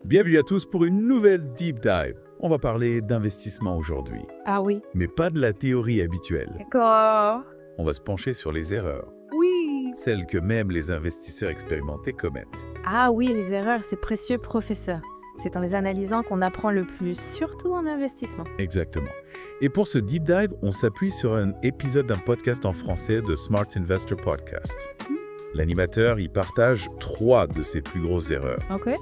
Bienvenue à tous pour une nouvelle Deep Dive. On va parler d'investissement aujourd'hui, Ah oui. mais pas de la théorie habituelle. D'accord. On va se pencher sur les erreurs, Oui. celles que même les investisseurs expérimentés commettent. Ah oui, les erreurs, c'est précieux, professeur. C'est en les analysant qu'on apprend le plus, surtout en investissement. Exactement. Et pour ce Deep Dive, on s'appuie sur un épisode d'un podcast en français de Smart Investor Podcast. L'animateur y partage 3 de ses plus grosses erreurs. Ok.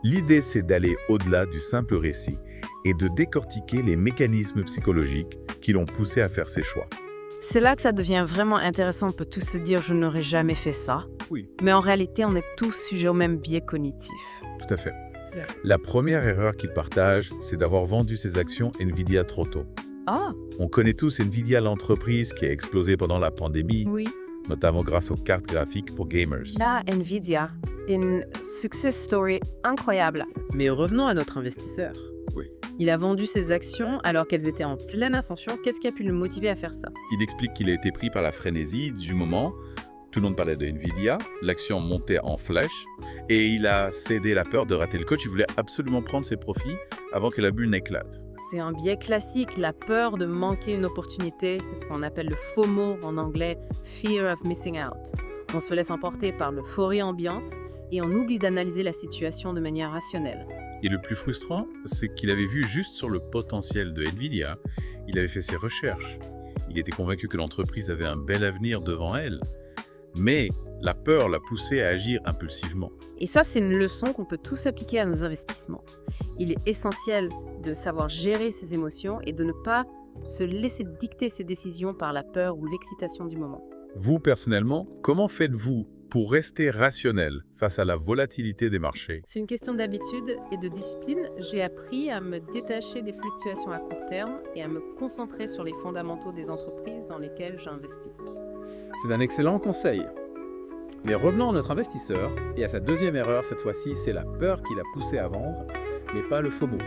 L'idée, c'est d'aller au-delà du simple récit et de décortiquer les mécanismes psychologiques qui l'ont poussé à faire ses choix. C'est là que ça devient vraiment intéressant. On peut tous se dire « je n'aurais jamais fait ça Oui. ». Mais en réalité, on est tous sujets au même biais cognitif. Tout à fait. La première erreur qu'il partage, c'est d'avoir vendu ses actions Nvidia trop tôt. Ah. On connaît tous Nvidia, l'entreprise qui a explosé pendant la pandémie, Oui. notamment grâce aux cartes graphiques pour gamers. Là, Nvidia, une success story incroyable. Mais revenons à notre investisseur. Oui. Il a vendu ses actions alors qu'elles étaient en pleine ascension. Qu'est-ce qui a pu le motiver à faire ça? Il explique qu'il a été pris par la frénésie du moment. Tout le monde parlait de Nvidia, l'action montait en flèche et il a cédé la peur de rater le coach. Il voulait absolument prendre ses profits avant que la bulle n'éclate. C'est un biais classique, la peur de manquer une opportunité, ce qu'on appelle le FOMO en anglais, Fear of Missing Out. On se laisse emporter par l'euphorie ambiante et on oublie d'analyser la situation de manière rationnelle. Et le plus frustrant, c'est qu'il avait vu juste sur le potentiel de Nvidia. Il avait fait ses recherches. Il était convaincu que l'entreprise avait un bel avenir devant elle. Mais la peur l'a poussé à agir impulsivement. Et ça, c'est une leçon qu'on peut tous appliquer à nos investissements. Il est essentiel de savoir gérer ses émotions et de ne pas se laisser dicter ses décisions par la peur ou l'excitation du moment. Vous, personnellement, comment faites-vous pour rester rationnel face à la volatilité des marchés? C'est une question d'habitude et de discipline. J'ai appris à me détacher des fluctuations à court terme et à me concentrer sur les fondamentaux des entreprises dans lesquelles j'investis. C'est un excellent conseil. Mais revenons à notre investisseur et à sa deuxième erreur cette fois-ci, c'est la peur qui l'a poussé à vendre, mais pas le FOMO.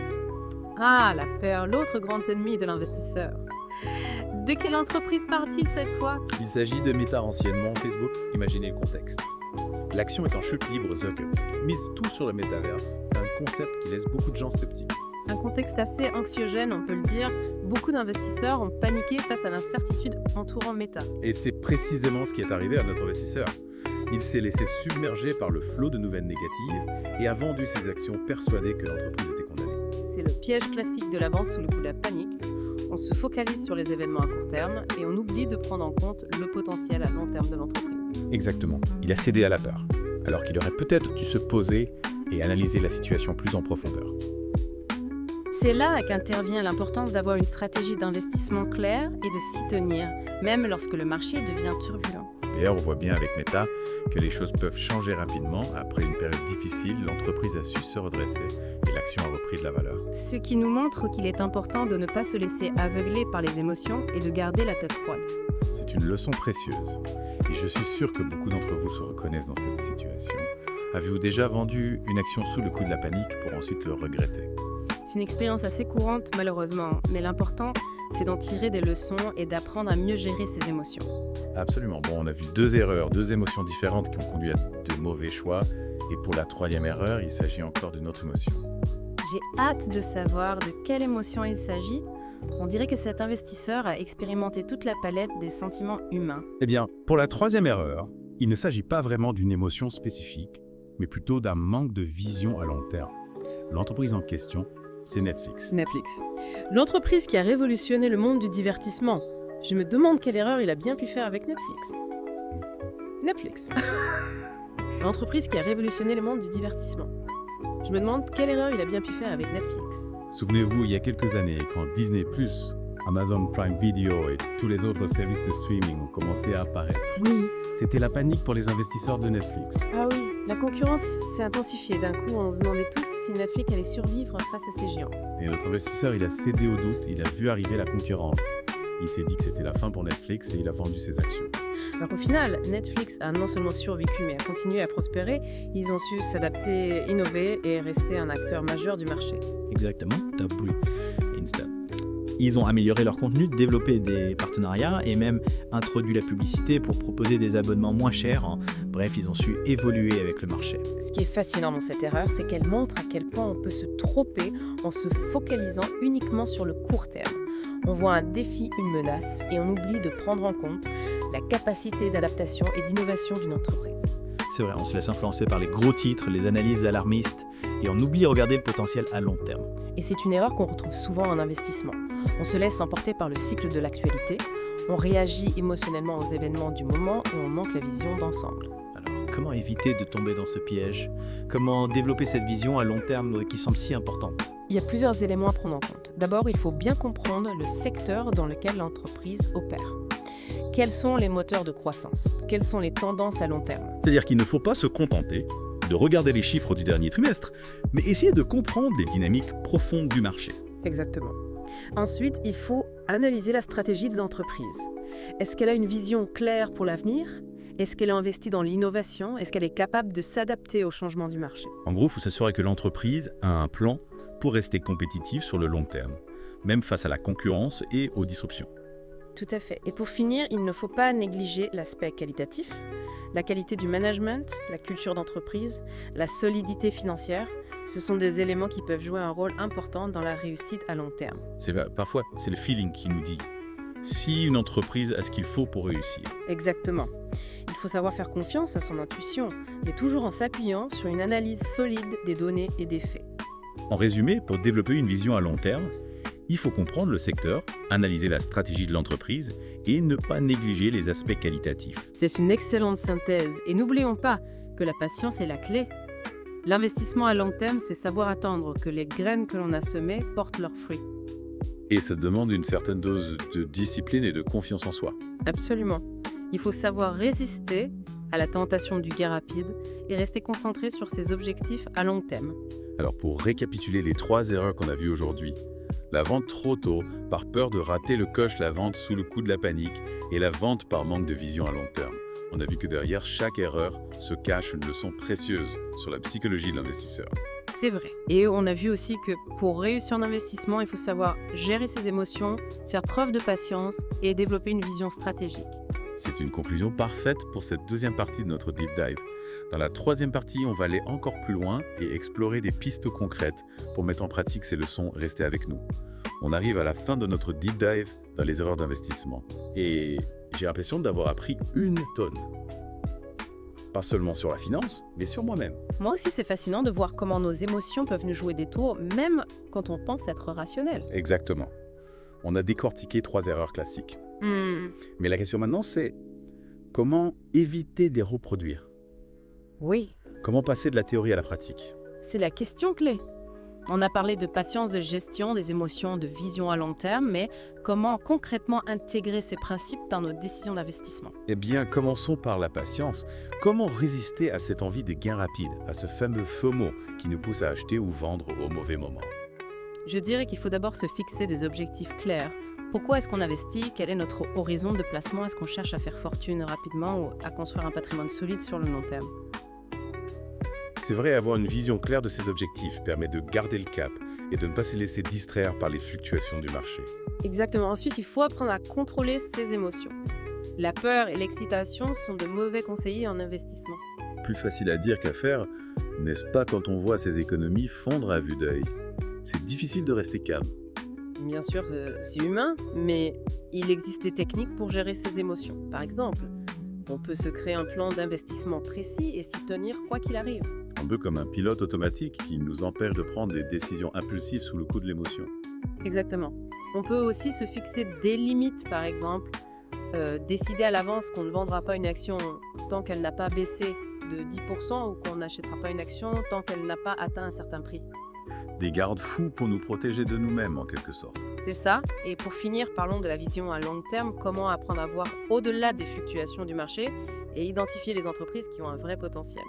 Ah, la peur, l'autre grand ennemi de l'investisseur. De quelle entreprise part-il cette fois? Il s'agit de Meta, anciennement Facebook. Imaginez le contexte. L'action est en chute libre, Zuckerberg mise tout sur le métaverse, un concept qui laisse beaucoup de gens sceptiques. Un contexte assez anxiogène, on peut le dire. Beaucoup d'investisseurs ont paniqué face à l'incertitude entourant Meta. Et c'est précisément ce qui est arrivé à notre investisseur. Il s'est laissé submerger par le flot de nouvelles négatives et a vendu ses actions persuadé que l'entreprise était condamnée. C'est le piège classique de la vente sous le coup de la panique. On se focalise sur les événements à court terme et on oublie de prendre en compte le potentiel à long terme de l'entreprise. Exactement. Il a cédé à la peur, alors qu'il aurait peut-être dû se poser et analyser la situation plus en profondeur. C'est là qu'intervient l'importance d'avoir une stratégie d'investissement claire et de s'y tenir, même lorsque le marché devient turbulent. D'ailleurs, on voit bien avec Meta que les choses peuvent changer rapidement. Après une période difficile, l'entreprise a su se redresser et l'action a repris de la valeur. Ce qui nous montre qu'il est important de ne pas se laisser aveugler par les émotions et de garder la tête froide. C'est une leçon précieuse et je suis sûr que beaucoup d'entre vous se reconnaissent dans cette situation. Avez-vous déjà vendu une action sous le coup de la panique pour ensuite le regretter? C'est une expérience assez courante malheureusement, mais l'important c'est d'en tirer des leçons et d'apprendre à mieux gérer ses émotions. Absolument. Bon, on a vu 2 erreurs, 2 émotions différentes qui ont conduit à de mauvais choix. Et pour la 3e erreur, il s'agit encore d'une autre émotion. J'ai hâte de savoir de quelle émotion il s'agit. On dirait que cet investisseur a expérimenté toute la palette des sentiments humains. Eh bien, pour la 3e erreur, il ne s'agit pas vraiment d'une émotion spécifique, mais plutôt d'un manque de vision à long terme. L'entreprise en question, c'est Netflix. Netflix. L'entreprise qui a révolutionné le monde du divertissement. Je me demande quelle erreur il a bien pu faire avec Netflix. Netflix. L'entreprise qui a révolutionné le monde du divertissement. Je me demande quelle erreur il a bien pu faire avec Netflix. Souvenez-vous, il y a quelques années, quand Disney+, Amazon Prime Video et tous les autres services de streaming ont commencé à apparaître. Oui. C'était la panique pour les investisseurs de Netflix. Ah oui, la concurrence s'est intensifiée. D'un coup, on se demandait tous si Netflix allait survivre face à ces géants. Et notre investisseur, il a cédé au doute, il a vu arriver la concurrence. Il s'est dit que c'était la fin pour Netflix et il a vendu ses actions. Alors au final, Netflix a non seulement survécu, mais a continué à prospérer. Ils ont su s'adapter, innover et rester un acteur majeur du marché. Exactement, t'as bruit. Instant. Ils ont amélioré leur contenu, développé des partenariats et même introduit la publicité pour proposer des abonnements moins chers, hein. Bref, ils ont su évoluer avec le marché. Ce qui est fascinant dans cette erreur, c'est qu'elle montre à quel point on peut se tromper en se focalisant uniquement sur le court terme. On voit un défi, une menace, et on oublie de prendre en compte la capacité d'adaptation et d'innovation d'une entreprise. C'est vrai, on se laisse influencer par les gros titres, les analyses alarmistes, et on oublie de regarder le potentiel à long terme. Et c'est une erreur qu'on retrouve souvent en investissement. On se laisse emporter par le cycle de l'actualité, on réagit émotionnellement aux événements du moment et on manque la vision d'ensemble. Alors, comment éviter de tomber dans ce piège? Comment développer cette vision à long terme qui semble si importante? Il y a plusieurs éléments à prendre en compte. D'abord, il faut bien comprendre le secteur dans lequel l'entreprise opère. Quels sont les moteurs de croissance? Quelles sont les tendances à long terme? C'est-à-dire qu'il ne faut pas se contenter de regarder les chiffres du dernier trimestre, mais essayer de comprendre les dynamiques profondes du marché. Exactement. Ensuite, il faut analyser la stratégie de l'entreprise. Est-ce qu'elle a une vision claire pour l'avenir? Est-ce qu'elle est investie dans l'innovation? Est-ce qu'elle est capable de s'adapter aux changements du marché? En gros, il faut s'assurer que l'entreprise a un plan pour rester compétitive sur le long terme, même face à la concurrence et aux disruptions. Tout à fait. Et pour finir, il ne faut pas négliger l'aspect qualitatif, la qualité du management, la culture d'entreprise, la solidité financière. Ce sont des éléments qui peuvent jouer un rôle important dans la réussite à long terme. Parfois, c'est le feeling qui nous dit si une entreprise a ce qu'il faut pour réussir. Exactement. Il faut savoir faire confiance à son intuition, mais toujours en s'appuyant sur une analyse solide des données et des faits. En résumé, pour développer une vision à long terme, il faut comprendre le secteur, analyser la stratégie de l'entreprise et ne pas négliger les aspects qualitatifs. C'est une excellente synthèse. Et n'oublions pas que la patience est la clé. L'investissement à long terme, c'est savoir attendre que les graines que l'on a semées portent leurs fruits. Et ça demande une certaine dose de discipline et de confiance en soi. Absolument. Il faut savoir résister à la tentation du gain rapide et rester concentré sur ses objectifs à long terme. Alors pour récapituler les 3 erreurs qu'on a vues aujourd'hui, la vente trop tôt, par peur de rater le coche, la vente sous le coup de la panique, et la vente par manque de vision à long terme. On a vu que derrière chaque erreur se cache une leçon précieuse sur la psychologie de l'investisseur. C'est vrai. Et on a vu aussi que pour réussir en investissement, il faut savoir gérer ses émotions, faire preuve de patience et développer une vision stratégique. C'est une conclusion parfaite pour cette deuxième partie de notre deep dive. Dans la troisième partie, on va aller encore plus loin et explorer des pistes concrètes pour mettre en pratique ces leçons. Restez avec nous. On arrive à la fin de notre deep dive dans les erreurs d'investissement. Et j'ai l'impression d'avoir appris une tonne. Pas seulement sur la finance, mais sur moi-même. Moi aussi, c'est fascinant de voir comment nos émotions peuvent nous jouer des tours, même quand on pense être rationnel. Exactement. On a décortiqué 3 erreurs classiques. Mais la question maintenant, c'est comment éviter de les reproduire? Oui. Comment passer de la théorie à la pratique? C'est la question clé. On a parlé de patience, de gestion, des émotions, de vision à long terme, mais comment concrètement intégrer ces principes dans nos décisions d'investissement? Eh bien, commençons par la patience. Comment résister à cette envie de gain rapide, à ce fameux FOMO qui nous pousse à acheter ou vendre au mauvais moment? Je dirais qu'il faut d'abord se fixer des objectifs clairs. Pourquoi est-ce qu'on investit? Quel est notre horizon de placement? Est-ce qu'on cherche à faire fortune rapidement ou à construire un patrimoine solide sur le long terme? C'est vrai, avoir une vision claire de ses objectifs permet de garder le cap et de ne pas se laisser distraire par les fluctuations du marché. Exactement. Ensuite, il faut apprendre à contrôler ses émotions. La peur et l'excitation sont de mauvais conseillers en investissement. Plus facile à dire qu'à faire, n'est-ce pas, quand on voit ses économies fondre à vue d'œil? C'est difficile de rester calme. Bien sûr, c'est humain, mais il existe des techniques pour gérer ses émotions. Par exemple, on peut se créer un plan d'investissement précis et s'y tenir quoi qu'il arrive. Un peu comme un pilote automatique qui nous empêche de prendre des décisions impulsives sous le coup de l'émotion. Exactement. On peut aussi se fixer des limites, par exemple, décider à l'avance qu'on ne vendra pas une action tant qu'elle n'a pas baissé de 10% ou qu'on n'achètera pas une action tant qu'elle n'a pas atteint un certain prix. Des garde-fous pour nous protéger de nous-mêmes, en quelque sorte. C'est ça. Et pour finir, parlons de la vision à long terme. Comment apprendre à voir au-delà des fluctuations du marché et identifier les entreprises qui ont un vrai potentiel.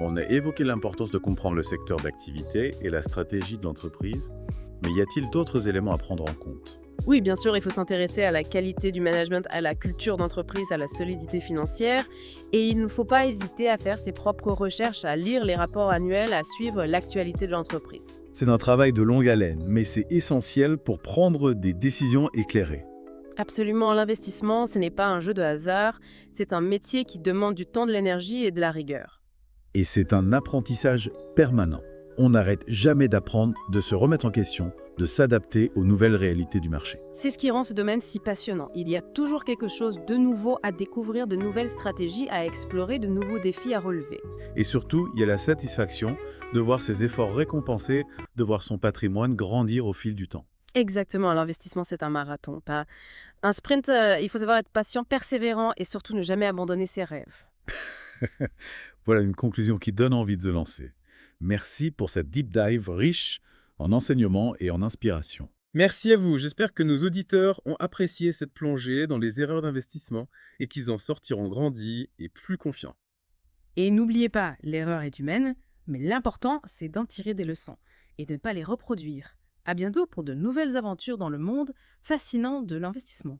On a évoqué l'importance de comprendre le secteur d'activité et la stratégie de l'entreprise, mais y a-t-il d'autres éléments à prendre en compte? Oui, bien sûr, il faut s'intéresser à la qualité du management, à la culture d'entreprise, à la solidité financière. Et il ne faut pas hésiter à faire ses propres recherches, à lire les rapports annuels, à suivre l'actualité de l'entreprise. C'est un travail de longue haleine, mais c'est essentiel pour prendre des décisions éclairées. Absolument, l'investissement, ce n'est pas un jeu de hasard, c'est un métier qui demande du temps, de l'énergie et de la rigueur. Et c'est un apprentissage permanent. On n'arrête jamais d'apprendre, de se remettre en question, de s'adapter aux nouvelles réalités du marché. C'est ce qui rend ce domaine si passionnant. Il y a toujours quelque chose de nouveau à découvrir, de nouvelles stratégies à explorer, de nouveaux défis à relever. Et surtout, il y a la satisfaction de voir ses efforts récompensés, de voir son patrimoine grandir au fil du temps. Exactement, l'investissement c'est un marathon, pas un sprint. Il faut savoir être patient, persévérant et surtout ne jamais abandonner ses rêves. Voilà une conclusion qui donne envie de se lancer. Merci pour cette deep dive riche en enseignements et en inspiration. Merci à vous, j'espère que nos auditeurs ont apprécié cette plongée dans les erreurs d'investissement et qu'ils en sortiront grandis et plus confiants. Et n'oubliez pas, l'erreur est humaine, mais l'important, c'est d'en tirer des leçons et de ne pas les reproduire. À bientôt pour de nouvelles aventures dans le monde fascinant de l'investissement.